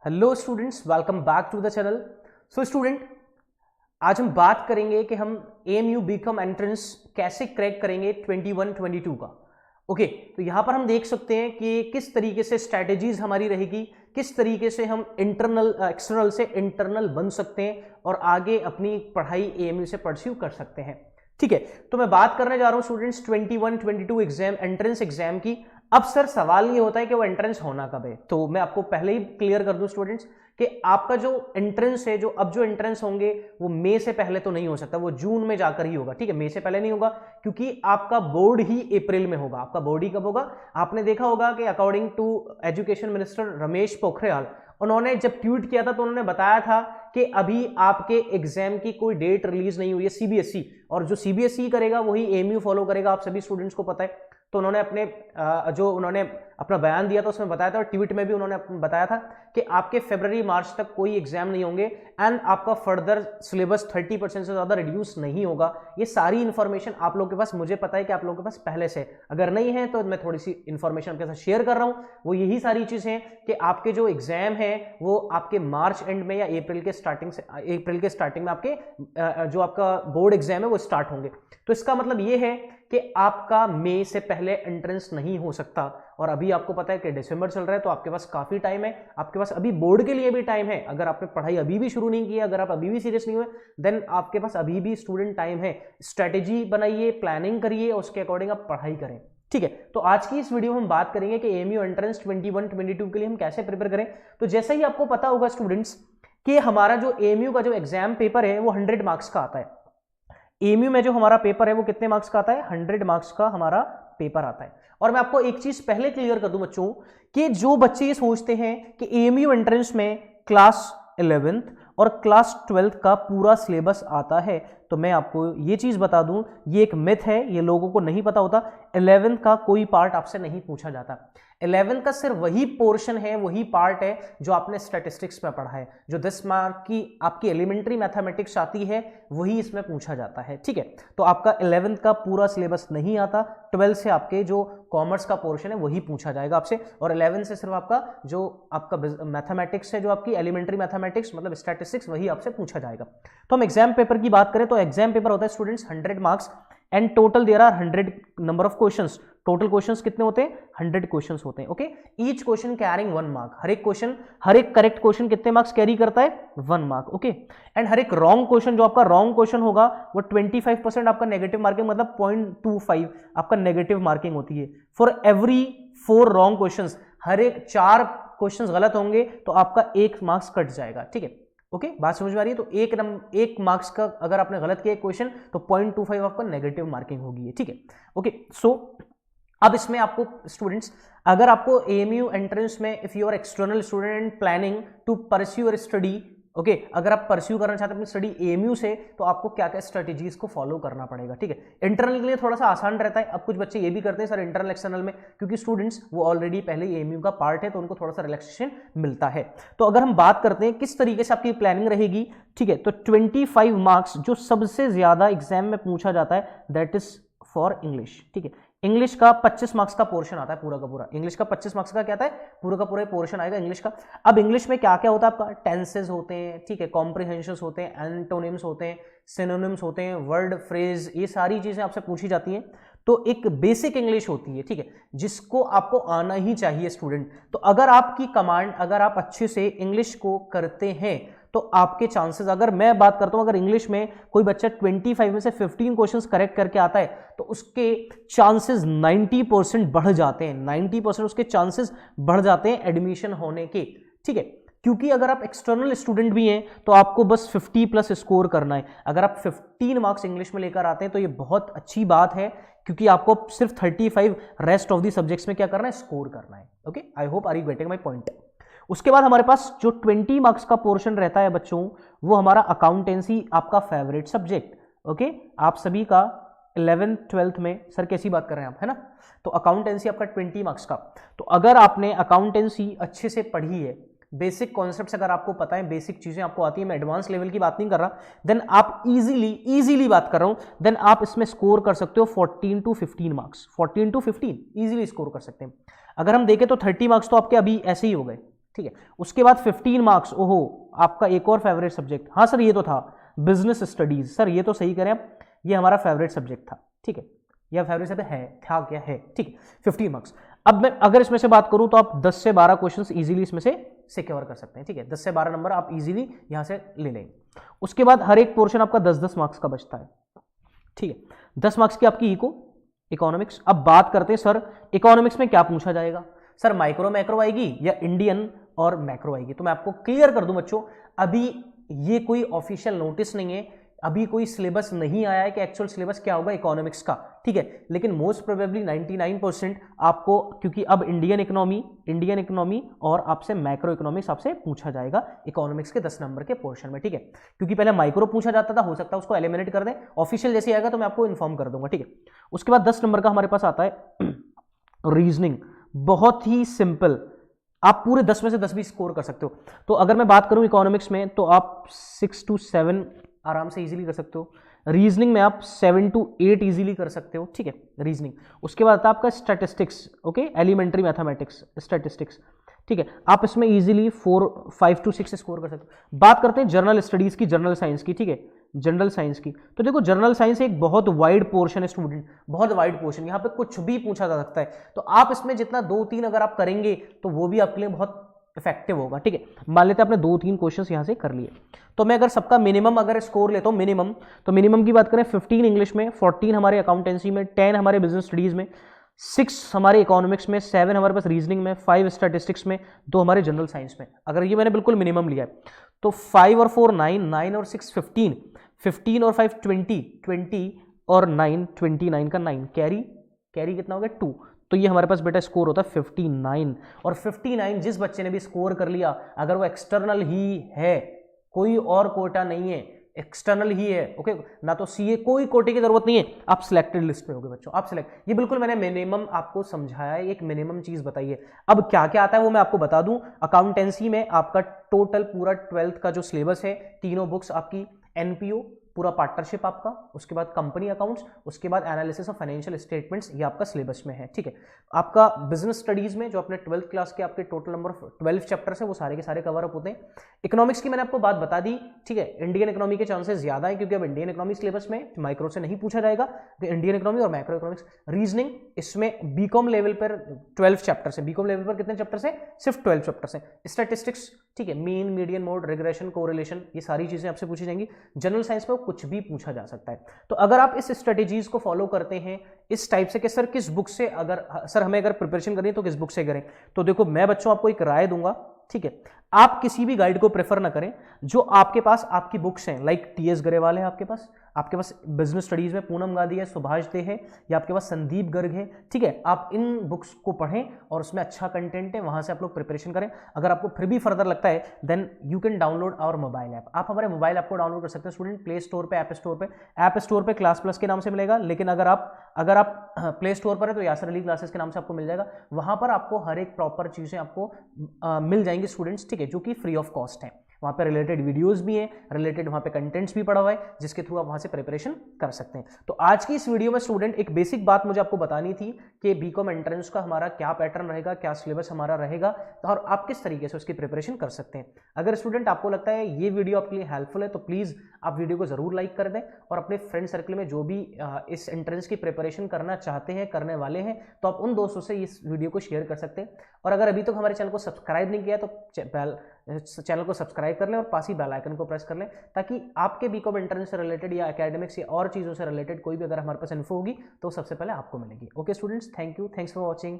Hello students, welcome back to the channel. So student, आज हम बात करेंगे कि हम AMU बीकॉम एंट्रेंस कैसे क्रैक करेंगे 21-22 का। ओके, तो यहां पर हम देख सकते हैं कि किस तरीके से स्ट्रैटेजीज हमारी रहेगी, किस तरीके से हम एक्सटर्नल से इंटरनल बन सकते हैं और आगे अपनी पढ़ाई AMU से परस्यू कर सकते हैं। ठीक है, तो मैं बात करने जा रहा हूं स्टूडेंट्स 21-22 एग्जाम, एंट्रेंस एग्जाम की। अब सर सवाल ये होता है कि वो एंट्रेंस होना कब है, तो मैं आपको पहले ही क्लियर कर दूं स्टूडेंट्स कि आपका जो एंट्रेंस है, जो एंट्रेंस होंगे वो मई से पहले तो नहीं हो सकता, वो जून में जाकर ही होगा। ठीक है, मई से पहले नहीं होगा क्योंकि आपका बोर्ड ही अप्रैल में होगा। आपका बोर्ड ही कब होगा? आपने देखा होगा कि according to education minister Ramesh Pokhriyal, उन्होंने जब ट्वीट किया था तो उन्होंने बताया था कि अभी आपके एग्जाम की कोई डेट रिलीज नहीं हुई है। CBSE, और जो CBSE करेगा वही AMU फॉलो करेगा, आप सभी स्टूडेंट्स को पता है। तो उन्होंने अपना बयान दिया था, उसमें बताया था, और ट्वीट में भी उन्होंने बताया था कि आपके फरवरी मार्च तक कोई एग्जाम नहीं होंगे एंड आपका फर्दर सिलेबस 30% से ज्यादा रिड्यूस नहीं होगा। ये सारी इंफॉर्मेशन आप लोगों के पास, मुझे पता है कि आप लोगों के पास पहले से, अगर नहीं है तो मैं थोड़ी सी इंफॉर्मेशन आपके साथ शेयर कर रहा हूं। वो यही सारी चीजें हैं कि आपके जो एग्जाम है वो आपके मार्च एंड में या अप्रैल के स्टार्टिंग में आपके जो आपका बोर्ड एग्जाम है वो स्टार्ट होंगे। तो इसका मतलब ये है कि आपका मई से पहले एंट्रेंस नहीं हो सकता, और अभी आपको पता है कि दिसंबर चल रहा है, तो आपके पास काफी टाइम है, आपके पास अभी बोर्ड के लिए भी टाइम है। अगर आपने पढ़ाई अभी भी शुरू नहीं की, अगर आप अभी भी सीरियस नहीं हुए, देन आपके पास अभी भी स्टूडेंट टाइम है। स्ट्रेटेजी बनाइए, प्लानिंग करिए, उसके अकॉर्डिंग आप पढ़ाई करें। ठीक है, तो आज की इस वीडियो में हम बात करेंगे कि AMU एंट्रेंस 21-22 के लिए हम कैसे प्रिपेयर करें। तो जैसे ही आपको पता होगा स्टूडेंट्स कि हमारा जो AMU का जो एग्जाम पेपर है वो 100 मार्क्स का आता है। AMU में जो हमारा पेपर है वो कितने मार्क्स का आता है? 100 मार्क्स का हमारा पेपर आता है। और मैं आपको एक चीज पहले क्लियर कर दूं बच्चों, कि जो बच्चे ये सोचते हैं कि AMU एंट्रेंस में क्लास 11th और क्लास 12th का पूरा सिलेबस आता है, तो मैं आपको ये चीज बता दूं, ये एक मिथ है, ये लोगों को नहीं पता होता। 11th का कोई पार्ट आपसे नहीं पूछा जाता। 11th का सिर्फ वही पोर्शन है, वही पार्ट है जो आपने स्टैटिस्टिक्स में पढ़ा है। जो 10 मार्क की आपकी एलिमेंट्री मैथमेटिक्स आती है वही इसमें पूछा जाता है। ठीक है, तो आपका 11th का पूरा सिलेबस नहीं आता। 12 से आपके जो कॉमर्स का पोर्शन है वही पूछा जाएगा आपसे, और 11 से सिर्फ आपका मैथमेटिक्स है, जो आपकी एलिमेंट्री मैथमेटिक्स मतलब स्टैटिस्टिक्स, वही आपसे पूछा जाएगा। तो हम एग्जाम पेपर की बात करें तो एग्जाम पेपर होता है students 100 marks and total there are 100 number of questions. Total questions कितने होते हैं? 100 क्वेश्चंस होते हैं। Okay, each question carrying 1 mark. हर एक करेक्ट क्वेश्चन कितने मार्क्स कैरी करता है? 1 मार्क। ओके, एंड हर एक रॉन्ग क्वेश्चन, जो आपका रॉन्ग क्वेश्चन होगा वो 25% आपका नेगेटिव मार्किंग, मतलब 0.25 आपका नेगेटिव मार्किंग होती है। फॉर एवरी 4 रॉन्ग क्वेश्चन, हर एक 4 क्वेश्चन गलत होंगे तो आपका 1 मार्क्स कट जाएगा। ठीक है, ओके, बात समझ में आ रही है? तो एक मार्क्स का अगर आपने गलत किया क्वेश्चन तो 0.25 आपका नेगेटिव मार्किंग होगी। ठीक है, ओके। सो अब इसमें आपको स्टूडेंट्स, अगर आपको AMU एंट्रेंस में if you are external student planning to pursue your study, okay, अगर आप परस्यू करना चाहते हैं अपनी स्टडी AMU से, तो आपको क्या क्या स्ट्रेटेजीज को फॉलो करना पड़ेगा। ठीक है, इंटरनल के लिए थोड़ा सा आसान रहता है। अब कुछ बच्चे ये भी करते हैं सर इंटरनल एक्सटर्नल में, क्योंकि स्टूडेंट्स वो ऑलरेडी पहले AMU का पार्ट है तो उनको थोड़ा सा रिलैक्सेशन मिलता है। तो अगर हम बात करते हैं किस तरीके से आपकी प्लानिंग रहेगी, ठीक है, तो 25 मार्क्स जो सबसे ज्यादा एग्जाम में पूछा जाता है दैट इज फॉर इंग्लिश। ठीक है, इंग्लिश का 25 मार्क्स का पोर्शन आता है पूरा का पूरा। इंग्लिश का 25 मार्क्स का क्या आता है? पूरा का पूरा पोर्शन आएगा इंग्लिश का। अब इंग्लिश में क्या क्या होता है आपका? टेंसेस होते हैं, ठीक है, कॉम्प्रिहेंशंस होते हैं, एंटोनिम्स होते हैं, सिनोनिम्स होते हैं, वर्ड फ्रेज, ये सारी चीजें आपसे पूछी जाती हैं। तो एक बेसिक इंग्लिश होती है, ठीक है, जिसको आपको आना ही चाहिए स्टूडेंट। तो अगर आपकी कमांड, अगर आप अच्छे से इंग्लिश को करते हैं तो आपके चांसेस, अगर मैं बात करता हूं, अगर इंग्लिश में कोई बच्चा 25 में से 15 क्वेश्चंस करेक्ट करके आता है तो उसके चांसेस 90% बढ़ जाते हैं। 90% उसके चांसेस बढ़ जाते हैं एडमिशन होने के। ठीक है, क्योंकि अगर आप एक्सटर्नल स्टूडेंट भी हैं तो आपको बस 50+ स्कोर करना है। अगर आप 15 मार्क्स इंग्लिश में लेकर आते हैं तो ये बहुत अच्छी बात है, क्योंकि आपको सिर्फ 35 रेस्ट ऑफ द सब्जेक्ट्स में क्या करना है? स्कोर करना है। Okay, I hope are you getting my point. उसके बाद हमारे पास जो 20 मार्क्स का पोर्शन रहता है बच्चों, वो हमारा अकाउंटेंसी, आपका फेवरेट सब्जेक्ट। ओके, आप सभी का 11th 12th में, सर कैसी बात कर रहे हैं आप, है ना? तो अकाउंटेंसी आपका 20 मार्क्स का। तो अगर आपने अकाउंटेंसी अच्छे से पढ़ी है, बेसिक कॉन्सेप्ट्स अगर आपको पता है, बेसिक चीजें आपको आती है, मैं एडवांस लेवल की बात नहीं कर रहा, देन आप इजीली बात कर रहा हूं, देन आप इसमें स्कोर कर सकते हो 14 to 15 marks. 14 to 15 easily score कर सकते हैं। अगर हम देखें तो 30 मार्क्स तो आपके अभी ऐसे ही हो गए, ठीक है। उसके बाद 15 मार्क्स, ओहो आपका एक और फेवरेट सब्जेक्ट, हाँ सर ये तो था बिजनेस स्टडीज, सर ये तो सही करें आप, ये हमारा फेवरेट सब्जेक्ट था, ठीक है, यह फेवरेट सब्जेक्ट है, था क्या है, ठीक है, 15 मार्क्स। अब मैं अगर इसमें से बात करूं तो आप 10 से 12 क्वेश्चंस इजीली इसमें से सिक्योर कर सकते हैं, ठीक है, 10 से 12 नंबर आप इजीली यहां से ले लेंगे। उसके बाद हर एक पोर्शन आपका 10-10 मार्क्स का बचता है, ठीक है, 10 मार्क्स की आपकी इकोनॉमिक्स। अब बात करते हैं सर इकोनॉमिक्स में क्या पूछा जाएगा, सर माइक्रो मैक्रो आएगी या इंडियन और मैक्रो आएगी। तो मैं आपको क्लियर कर दूं बच्चों, अभी ये कोई ऑफिशियल नोटिस नहीं है, अभी कोई सिलेबस नहीं आया है कि एक्चुअल सिलेबस क्या होगा इकोनॉमिक्स का, ठीक है, लेकिन मोस्ट प्रोबेबली 99% आपको, क्योंकि अब इंडियन इकोनॉमी और आपसे मैक्रो इकोनॉमिक्स आपसे पूछा जाएगा इकोनॉमिक्स के 10 नंबर के पोर्शन में, ठीक है, क्योंकि पहले माइक्रो पूछा जाता था, हो सकता है उसको एलिमिनेट कर दें, ऑफिशियल जैसे आएगा तो मैं आपको इन्फॉर्म कर दूंगा, ठीक है। उसके बाद 10 नंबर का हमारे पास आता है रीजनिंग, बहुत ही सिंपल, आप पूरे 10 में से 10 भी स्कोर कर सकते हो। तो अगर मैं बात करूं इकोनॉमिक्स में तो आप 6 to 7 आराम से इजीली कर सकते हो, रीजनिंग में आप 7 to 8 इजीली कर सकते हो, ठीक है, रीजनिंग। उसके बाद आपका statistics, okay, elementary mathematics statistics, ठीक है, आप इसमें इजीली 5 to 6 स्कोर कर सकते हो। बात करते हैं जनरल स्टडीज की, जनरल साइंस की, ठीक है, जनरल साइंस की। तो देखो जनरल साइंस एक बहुत वाइड पोर्शन है स्टूडेंट, बहुत वाइड पोर्शन, यहाँ पे कुछ भी पूछा जा सकता है, तो आप इसमें जितना 2-3 अगर आप करेंगे तो वो भी आपके लिए बहुत इफेक्टिव होगा, ठीक है। मान लेते हैं आपने 2-3 क्वेश्चंस यहाँ से कर लिए, तो मैं अगर सबका मिनिमम अगर स्कोर लेता हूँ मिनिमम, तो मिनिमम की बात करें 15 इंग्लिश में, 14 हमारे अकाउंटेंसी में, 10 हमारे बिजनेस स्टडीज में, 6 हमारे इकोनॉमिक्स में, 7 हमारे पास रीजनिंग में, 5 स्टैटिस्टिक्स में, 2 हमारे जनरल साइंस में। अगर ये मैंने बिल्कुल मिनिमम लिया है तो 5 और 4 9, 9 और 6 15, 15 और 5 20, 20 और 9 29 का 9, कैरी कितना हो गया 2, तो ये हमारे पास बेटा स्कोर होता है 59। और 59 जिस बच्चे ने भी स्कोर कर लिया, अगर वो एक्सटर्नल ही है, कोई और कोटा नहीं है, एक्सटर्नल ही है, ओके, ना तो सीए, कोई कोटे की जरूरत नहीं है, आप सिलेक्टेड लिस्ट पे होगे बच्चों, आप सिलेक्ट, ये बिल्कुल मैंने मिनिमम आपको समझाया है, एक मिनिमम चीज बताई है। अब क्या क्या आता है वो मैं आपको बता दूं। अकाउंटेंसी में आपका टोटल पूरा 12th का जो सिलेबस है, तीनों बुक्स आपकी, एनपीओ पूरा पार्टनरशिप आपका, उसके बाद कंपनी अकाउंट्स, उसके बाद एनालिसिस ऑफ फाइनेंशियल स्टेटमेंट्स, ये आपका सिलेबस में है, ठीक है। आपका बिजनेस स्टडीज में जो अपने 12th क्लास के आपके टोटल नंबर 12 चैप्टर्स है वो सारे के सारे कवर अप होते हैं। इकोनॉमिक्स की मैंने आपको बात बता दी, ठीक है, इंडियन इकोनॉमी के चांसेस ज्यादा है क्योंकि अब इंडियन इकोनॉमी सिलेबस में माइक्रो से नहीं पूछा जाएगा, इंडियन इकोनॉमी और मैक्रो इकोनॉमिक्स। रीजनिंग इसमें बीकॉम लेवल पर 12 चैप्टर्स है, बीकॉम लेवल पर कितने चैप्टर्स है, सिर्फ 12 चैप्टर्स है। स्टैटिस्टिक्स, ठीक है, mean median mode regression correlation, ये सारी चीजें आपसे पूछी जाएंगी। जनरल साइंस में कुछ भी पूछा जा सकता है। तो अगर आप इस स्ट्रेटेजीज को फॉलो करते हैं इस टाइप से कि सर किस बुक से, अगर सर हमें अगर प्रिपरेशन करनी है तो किस बुक से करें, तो देखो मैं बच्चों आपको एक राय दूंगा, ठीक है, आप किसी भी गाइड को प्रेफर ना करें, जो आपके पास आपकी बुक्स हैं, लाइक टीएस गरेवाल है आपके पास बिजनेस स्टडीज में पूनम गांधी है, सुभाष दे है, या आपके पास संदीप गर्ग है, ठीक है, आप इन बुक्स को पढ़ें और उसमें अच्छा कंटेंट है, वहां से आप लोग प्रिपरेशन करें। अगर आपको फिर भी फर्दर लगता है then you can download our mobile app, आप हमारे मोबाइल ऐप को डाउनलोड कर सकते हैं स्टूडेंट, प्ले स्टोर पे, ऐप स्टोर पे क्लास प्लस के नाम से मिलेगा, लेकिन अगर आप प्ले स्टोर पर है तो यासर अली क्लासेस के नाम से आपको मिल जाएगा, वहां पर आपको हर एक प्रॉपर चीजें आपको मिल जाएंगी स्टूडेंट्स, ठीक है, जो कि फ्री ऑफ कॉस्ट है। वहाँ पे रिलेटेड वीडियोस भी हैं, रिलेटेड वहाँ पे कंटेंट्स भी पड़ा हुआ है, जिसके थ्रू आप वहाँ से प्रिपरेशन कर सकते हैं। तो आज की इस वीडियो में स्टूडेंट एक बेसिक बात मुझे आपको बतानी थी कि बीकॉम एंट्रेंस का हमारा क्या पैटर्न रहेगा, क्या सिलेबस हमारा रहेगा और आप किस तरीके से उसकी प्रिपरेशन कर सकते हैं। अगर स्टूडेंट आपको लगता है ये वीडियो आपके लिए हेल्पफुल है तो प्लीज़ आप वीडियो को ज़रूर लाइक कर दें और अपने फ्रेंड सर्कल में जो भी इस एंट्रेंस की प्रिपरेशन करना चाहते हैं, करने वाले हैं, तो आप उन दोस्तों से इस वीडियो को शेयर कर सकते हैं। और अगर अभी तक हमारे चैनल को सब्सक्राइब नहीं किया तो चैनल को सब्सक्राइब कर लें और पास ही बेल आइकन को प्रेस कर लें, ताकि आपके बीकॉम एंट्रेंस से रिलेटेड या एकेडमिक्स या और चीज़ों से रिलेटेड कोई भी अगर हमारे पास इन्फो होगी तो सबसे पहले आपको मिलेगी। Okay students, thank you, thanks for watching.